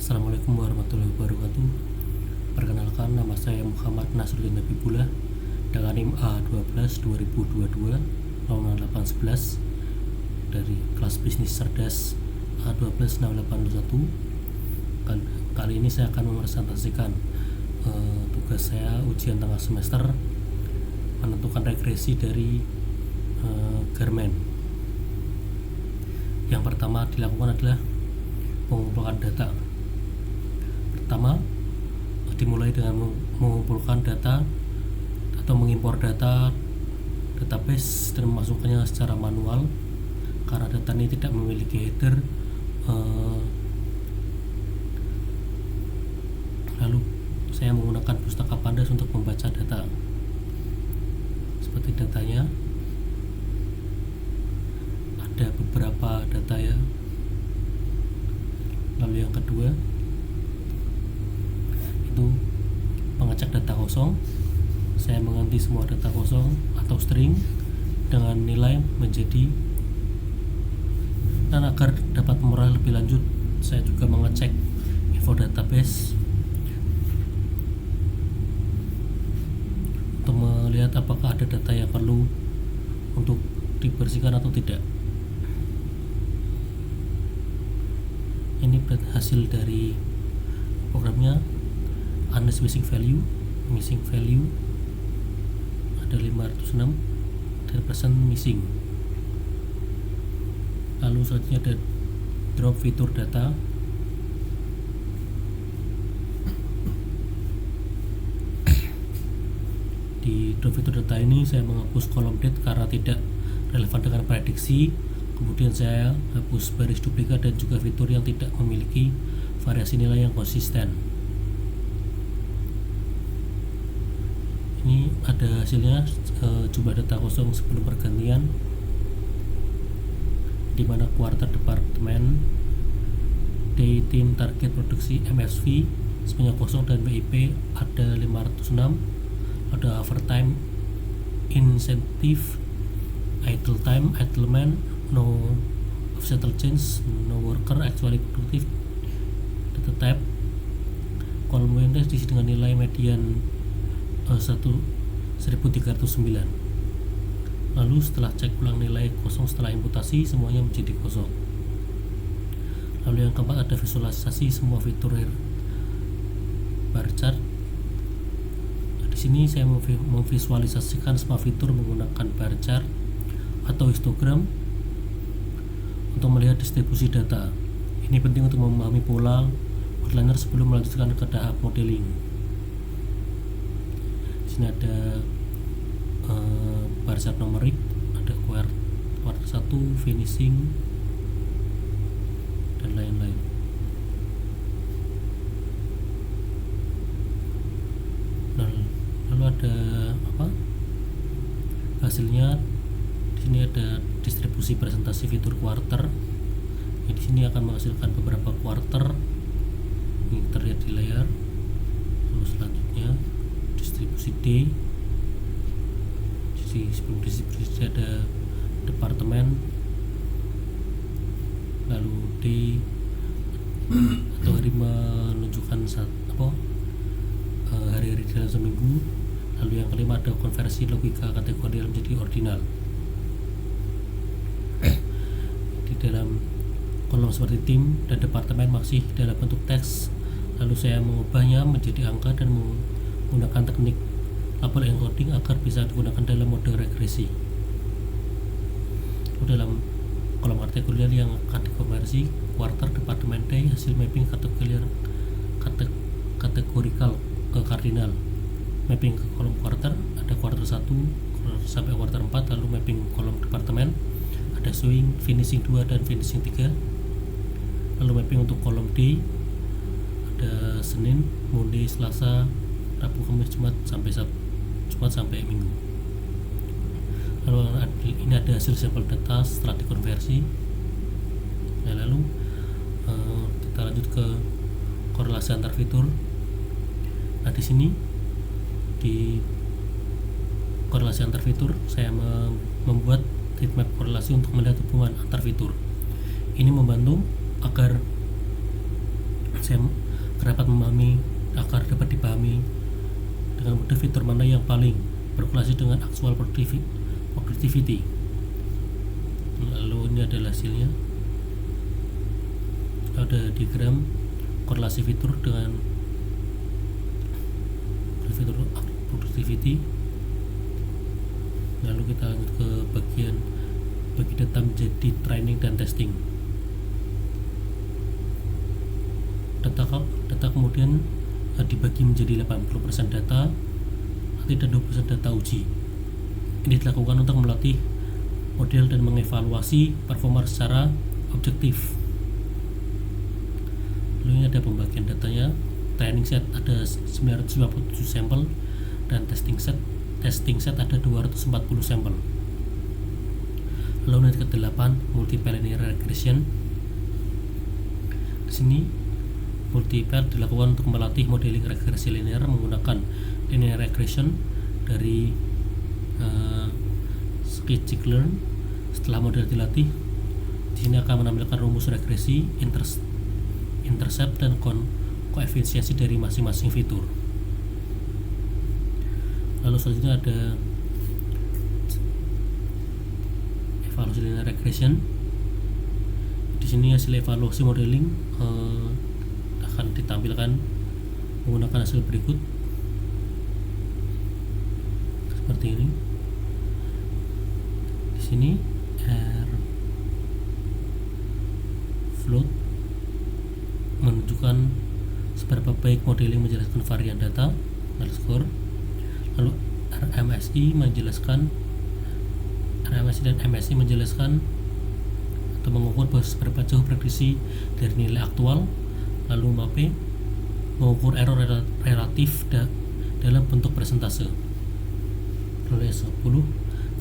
Assalamualaikum warahmatullahi wabarakatuh. Perkenalkan, nama saya Muhammad Nasruddin Habibullah dengan NIM A12 2022 lowongan 811 dari kelas bisnis cerdas A126821. Kali ini saya akan mepresentasikan tugas saya ujian tengah semester menentukan regresi dari garmen. Yang pertama dilakukan adalah pengumpulan data. Pertama, dimulai dengan mengumpulkan data atau mengimpor data database dan memasukkannya secara manual karena data ini tidak memiliki header. Lalu saya menggunakan pustaka Pandas untuk membaca data. Seperti datanya ada beberapa data ya. Lalu yang kedua itu mengecek data kosong. Saya mengganti semua data kosong atau string dengan nilai menjadi, dan agar dapat memperoleh lebih lanjut saya juga mengecek info database untuk melihat apakah ada data yang perlu untuk dibersihkan atau tidak. Ini hasil dari programnya. Unless missing value ada 506 dan persen missing. Lalu selanjutnya ada drop fitur data. Di drop fitur data ini saya menghapus kolom date karena tidak relevan dengan prediksi. Kemudian saya hapus baris duplikat dan juga fitur yang tidak memiliki variasi nilai yang konsisten. Ini ada hasilnya, jumlah data kosong sebelum pergantian, di mana kuartal departemen, day team target produksi MSV sebanyak kosong dan WIP ada 506, ada overtime, insentif, idle time, idlement, no offsettle change, no worker actually productive, data type, kolom WNS diisi dengan nilai median 1309. Lalu setelah cek ulang nilai kosong setelah imputasi, semuanya menjadi kosong. Lalu yang keempat ada visualisasi semua fitur bar chart. Di sini saya memvisualisasikan semua fitur menggunakan bar chart atau histogram untuk melihat distribusi data. Ini penting untuk memahami pola outliner sebelum melanjutkan ke tahap modeling. Di sini ada bar chart numerik, ada quarter 1, finishing, dan lain-lain. Lalu ada hasilnya. Di sini ada distribusi presentasi fitur quarter. Di sini akan menghasilkan beberapa quarter. Ini terlihat di layar. Lalu selanjutnya distribusi D. Sebelum distribusi ada departemen, lalu D atau hari menunjukkan hari-hari dalam seminggu. Lalu yang kelima ada konversi logika kategori menjadi ordinal. Di dalam kolom seperti tim dan departemen masih dalam bentuk teks, lalu saya mengubahnya menjadi angka dan menggunakan teknik label encoding agar bisa digunakan dalam mode regresi. Dalam kolom kategori yang akan dikonversi, quarter, departemen, day, hasil mapping kategorikal ke cardinal. Mapping ke kolom quarter, ada quarter 1 sampai quarter 4. Lalu mapping kolom departemen, ada showing, finishing 2 dan finishing 3. Lalu mapping untuk kolom day, ada Senin, Monday, Selasa, Rabu, Kamis, Jumat sampai Minggu. Lalu ini ada hasil sampel data setelah dikonversi. Nah, lalu kita lanjut ke korelasi antar fitur. Nah, di sini di korelasi antar fitur saya membuat heatmap korelasi untuk melihat hubungan antar fitur. Ini membantu agar saya dapat memahami agar dapat dipahami dengan mudah fitur mana yang paling berkorelasi dengan actual productivity. Lalu ini adalah hasilnya, ada diagram korelasi fitur dengan fitur productivity. Lalu kita lanjut ke bagian bagi data menjadi training dan testing. Data kemudian dibagi menjadi 80% data nanti dan 20% data uji. Ini dilakukan untuk melatih model dan mengevaluasi performa secara objektif. Lalu ini ada pembagian datanya. Training set ada 957 sampel dan testing set ada 240 sampel. Lalu nanti ke-8 multiple linear regression. Di sini multiple dilakukan untuk melatih modeling regresi linear menggunakan linear regression dari scikit-learn. Setelah model dilatih, di sini akan menampilkan rumus regresi, intercept dan koefisiensi dari masing-masing fitur. Lalu selanjutnya ada evaluasi linear regression. Di sini hasil evaluasi modeling akan ditampilkan menggunakan hasil berikut seperti ini. Di sini R float menunjukkan seberapa baik modeling menjelaskan varian data skor. Lalu RMSI dan MSI menjelaskan atau mengukur seberapa jauh prediksi dari nilai aktual. Lalu MAPE mengukur error relatif dalam bentuk persentase. Lalu S10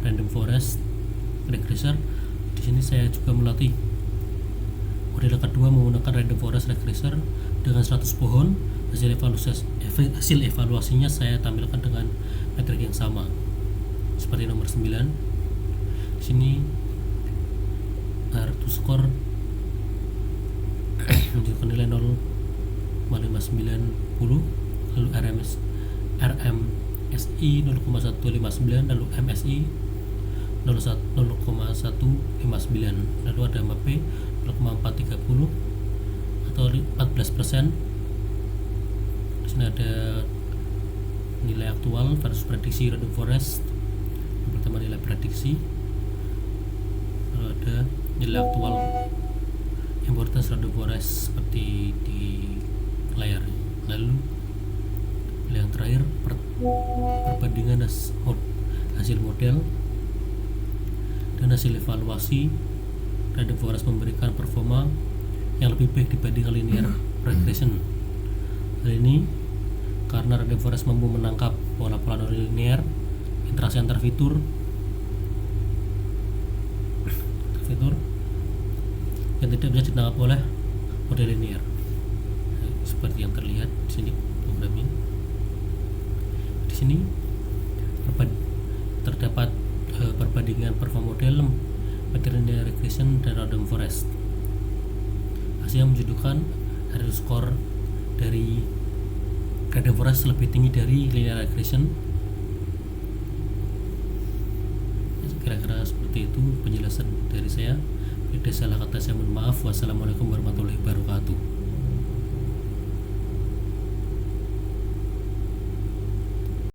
random forest regressor. Di sini saya juga melatih model kedua menggunakan random forest regressor dengan 100 pohon. Hasil evaluasinya saya tampilkan dengan metrik yang sama seperti nomor 9. Di sini R2 score menunjukkan nilai 0,590, lalu RMSI 0,159, lalu MSI 0,159, lalu ada MAPE 0,430 atau 14%. Di sini ada nilai aktual versus prediksi random forest. Yang pertama nilai prediksi, lalu ada nilai aktual importance random forest seperti di layar. Lalu yang terakhir perbandingan hasil model dan hasil evaluasi. Random forest memberikan performa yang lebih baik dibanding linear regression. Hal ini karena random forest mampu menangkap pola-pola non-linear, interaksi antar fitur yang tidak bisa ditangkap oleh model linear. Seperti yang terlihat di sini programnya. Di sini terdapat perbandingan performa model linear regression dan random forest. Hasilnya menunjukkan ada skor dari random forest lebih tinggi dari linear regression. Kira-kira seperti itu penjelasan dari saya. Bila salah kata saya mohon maaf. Wassalamualaikum warahmatullahi wabarakatuh.